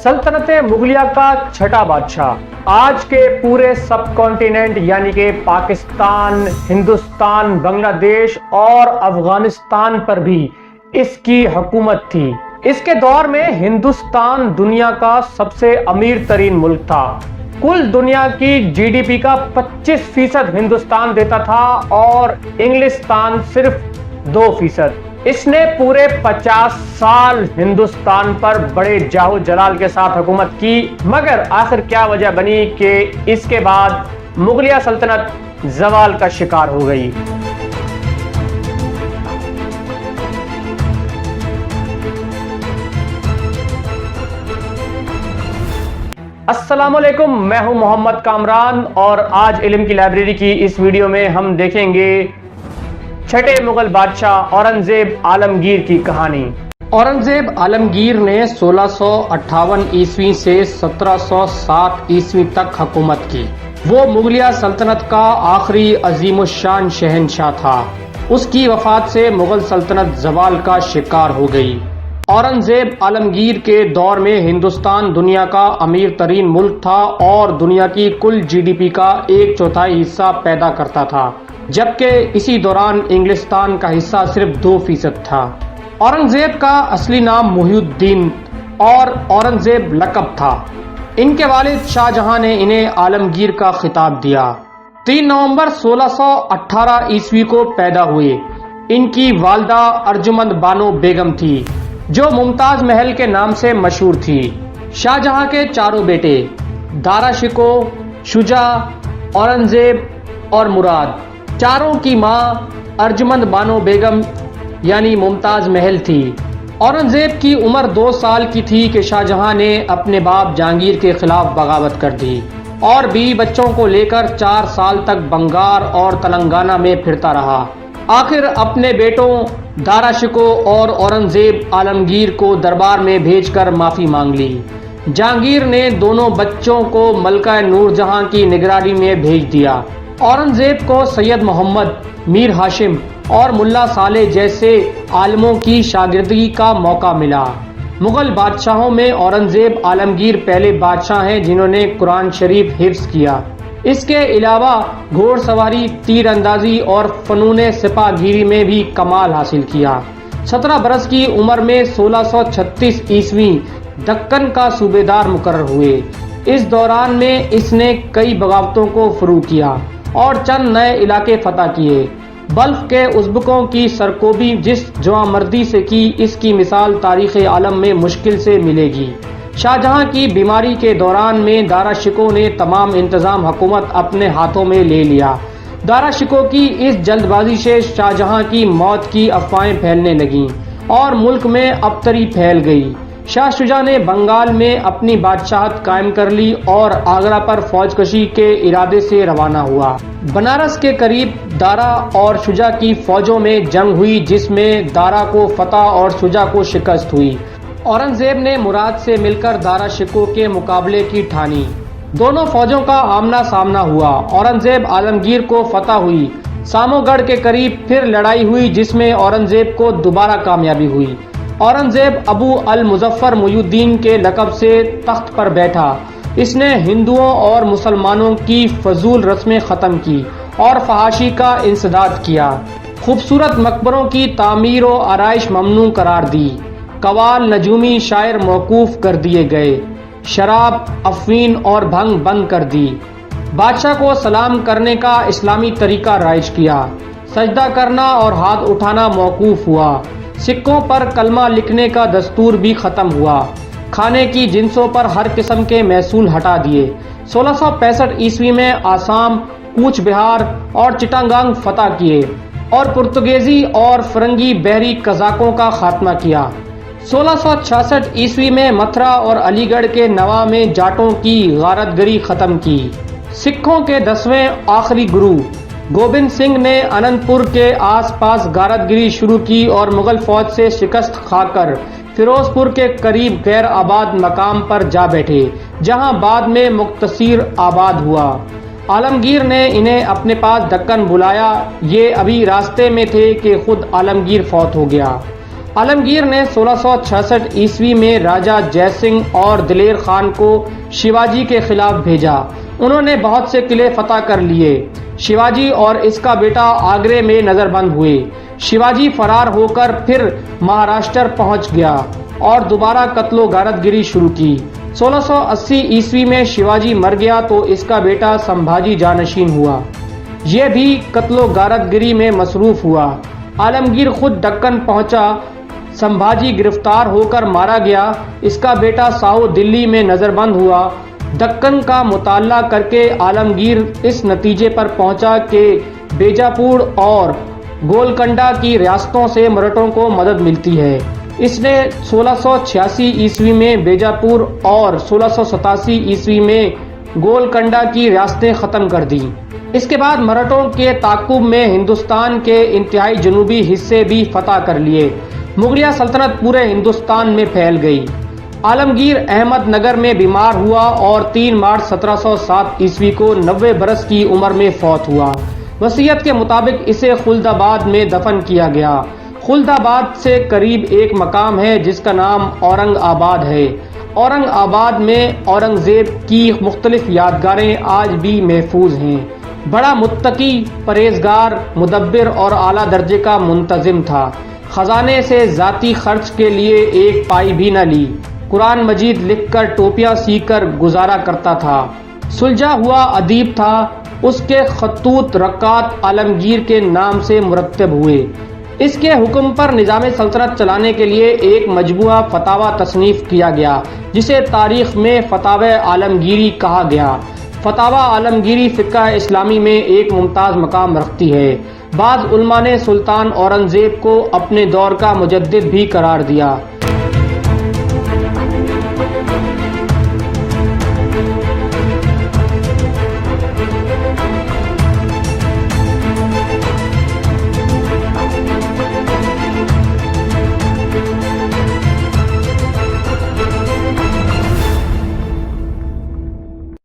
सल्तनत मुगलिया का छठा बादशाह आज के पूरे सब कॉन्टिनेंट यानी कि पाकिस्तान, हिंदुस्तान, बांग्लादेश और अफगानिस्तान पर भी इसकी हुकूमत थी। इसके दौर में हिंदुस्तान दुनिया का सबसे अमीर तरीन मुल्क था। कुल दुनिया की जीडीपी का 25% हिंदुस्तान देता था और इंग्लिस्तान सिर्फ 2%। इसने पूरे 50 साल हिंदुस्तान पर बड़े जाहो जलाल के साथ हुकूमत की, मगर आखिर क्या वजह बनी कि इसके बाद मुगलिया सल्तनत जवाल का शिकार हो गई। अस्सलामुअलैकुम, मैं हूं मोहम्मद कामरान और आज इल्म की लाइब्रेरी की इस वीडियो में हम देखेंगे छठे मुगल बादशाह औरंगजेब आलमगीर की कहानी। औरंगजेब आलमगीर ने 1658 ईस्वी से 1707 ईस्वी तक हुकूमत की। वो मुगलिया सल्तनत का आखिरी अजीमुशान शहंशाह था। उसकी वफात से मुगल सल्तनत जवाल का शिकार हो गई। औरंगजेब आलमगीर के दौर में हिंदुस्तान दुनिया का अमीर तरीन मुल्क था और दुनिया की कुल जीडीपी का 1/4 हिस्सा पैदा करता था, जबकि इसी दौरान इंग्लिस्तान का हिस्सा सिर्फ 2% था। औरंगजेब का असली नाम मुहिउद्दीन और औरंगजेब लक़ब था। इनके वालिद शाहजहां ने इन्हें आलमगीर का खिताब दिया। 3 नवंबर 1618 ईस्वी को पैदा हुए। इनकी वालदा अर्जुमंद बानो बेगम थी, जो मुमताज महल के नाम से मशहूर थी। शाहजहां के 4 बेटे दारा शिको, शुजा, औरंगजेब और मुराद, चारों की मां अर्जुमंद बानो बेगम यानी मुमताज महल थी। औरंगजेब की उम्र 2 साल की थी कि शाहजहां ने अपने बाप जहांगीर के खिलाफ बगावत कर दी और बीवी बच्चों को लेकर 4 साल तक बंगार और तेलंगाना में फिरता रहा। आखिर अपने बेटों दारा शिको और औरंगजेब आलमगीर को दरबार में भेजकर माफी मांग ली। जहांगीर ने दोनों बच्चों को मलका नूरजहां की निगरानी में भेज दिया। औरंगजेब को सैयद मोहम्मद, मीर हाशिम और मुल्ला साले जैसे आलमों की शागिर्दगी का मौका मिला। मुगल बादशाहों में औरंगजेब आलमगीर पहले बादशाह हैं जिन्होंने कुरान शरीफ हिफ्ज किया। इसके अलावा घोड़सवारी, तीर अंदाजी और फनून सिपाहीगिरी में भी कमाल हासिल किया। 17 बरस की उम्र में 1636 ईस्वी दक्कन का सूबेदार मुकर्रर हुए। इस दौरान में इसने कई बगावतों को फरू किया और चंद नए इलाके फतह किए। बल्ख के उज़्बकों की सरकोबी जिस जवामर्दी से की, इसकी मिसाल तारीख़ आलम में मुश्किल से मिलेगी। शाहजहां की बीमारी के दौरान में दारा शिको ने तमाम इंतजाम हुकूमत अपने हाथों में ले लिया। दारा शिको की इस जल्दबाजी से शाहजहां की मौत की अफवाहें फैलने लगीं और मुल्क में अबतरी फैल गई। शाह शुजा ने बंगाल में अपनी बादशाहत कायम कर ली और आगरा पर फौजकशी के इरादे से रवाना हुआ। बनारस के करीब दारा और शुजा की फौजों में जंग हुई, जिसमें दारा को फतह और शुजा को शिकस्त हुई। औरंगजेब ने मुराद से मिलकर दारा शिको के मुकाबले की ठानी। दोनों फौजों का आमना सामना हुआ। औरंगजेब आलमगीर को फतह हुई। सामोगढ़ के करीब फिर लड़ाई हुई, जिसमें औरंगजेब को दोबारा कामयाबी हुई। औरंगजेब अबू अल मुजफ्फर मुहिउद्दीन के लक़ब से तख्त पर बैठा। इसने हिंदुओं और मुसलमानों की फजूल रस्में ख़त्म की और फहाशी का इंसदाद किया। खूबसूरत मकबरों की तामीर व आराइश ममनू करार दी। कवाल, नजूमी शायर मौकूफ कर दिए गए। शराब, अफीन और भंग बंद कर दी। बादशाह को सलाम करने का इस्लामी तरीका राइज किया। सजदा करना और हाथ उठाना मौकूफ हुआ। सिक्कों पर कलमा लिखने का दस्तूर भी खत्म हुआ। खाने की जिन्सों पर हर किस्म के महसूल हटा दिए। 1665 ईस्वी में आसाम, कूच बिहार और चिटागांग फतह किए और पुर्तगेजी और फरंगी बहरी कजाकों का खात्मा किया। 1666 ईस्वी में मथुरा और अलीगढ़ के नवा में जाटों की गारतगरी खत्म की। सिखों के 10वें आखिरी गुरु गोबिंद सिंह ने अनंतपुर के आसपास गारतगिरी शुरू की और मुगल फौज से शिकस्त खाकर फिरोजपुर के करीब गैर आबाद मकाम पर जा बैठे, जहां बाद में मुक्तसीर आबाद हुआ। आलमगीर ने इन्हें अपने पास दक्कन बुलाया। ये अभी रास्ते में थे कि खुद आलमगीर फौत हो गया। आलमगीर ने 1666 ईस्वी में राजा जय सिंह और दिलेर खान को शिवाजी के खिलाफ भेजा। उन्होंने बहुत से किले फतह कर लिए। शिवाजी और इसका बेटा आगरे में नजरबंद हुए। शिवाजी फरार होकर फिर महाराष्ट्र पहुंच गया और दोबारा कत्लो गारतगिरी शुरू की। 1680 ईस्वी में शिवाजी मर गया तो इसका बेटा संभाजी जानशीन हुआ। यह भी कत्लो गारतगिरी में मसरूफ हुआ। आलमगीर खुद दक्कन पहुंचा। संभाजी गिरफ्तार होकर मारा गया। इसका बेटा साहू दिल्ली में नजरबंद हुआ। दक्कन का मुताला करके आलमगीर इस नतीजे पर पहुंचा कि बीजापुर और गोलकंडा की रियासतों से मराठों को मदद मिलती है। इसने 1686 ईस्वी में बीजापुर और 1687 ईस्वी में गोलकंडा की रियासतें खत्म कर दी। इसके बाद मराठों के ताकुब में हिंदुस्तान के इंतहाई जनूबी हिस्से भी फतह कर लिए। मुगलिया सल्तनत पूरे हिंदुस्तान में फैल गई। आलमगीर अहमदनगर में बीमार हुआ और 3 मार्च 1707 ईस्वी को 90 बरस की उम्र में फौत हुआ। वसीयत के मुताबिक इसे खुल्दाबाद में दफन किया गया। खुल्दाबाद से करीब एक मकाम है जिसका नाम औरंगाबाद है। औरंगाबाद में औरंगजेब की मुख्तलिफ यादगारें आज भी महफूज हैं। बड़ा मुत्तकी, परहेजगार, मुदब्बिर और आला दर्जे का मुंतजिम था। खजाने से जाती खर्च के लिए एक पाई भी न ली। कुरान मजीद लिखकर टोपियां सीकर गुजारा करता था। सुलझा हुआ अदीब था। उसके खतूत रकात आलमगीर के नाम से मुरत्तब हुए। इसके हुक्म पर निज़ाम सल्तनत चलाने के लिए एक मजबूआ फतावा तसनीफ किया गया जिसे तारीख में फतावा आलमगीरी कहा गया। फतावा आलमगीरी फ़िक़्ह इस्लामी में एक मुमताज़ मकाम रखती है। बाज़ उलमा ने सुल्तान औरंगज़ेब को अपने दौर का मुजद्दिद भी करार दिया।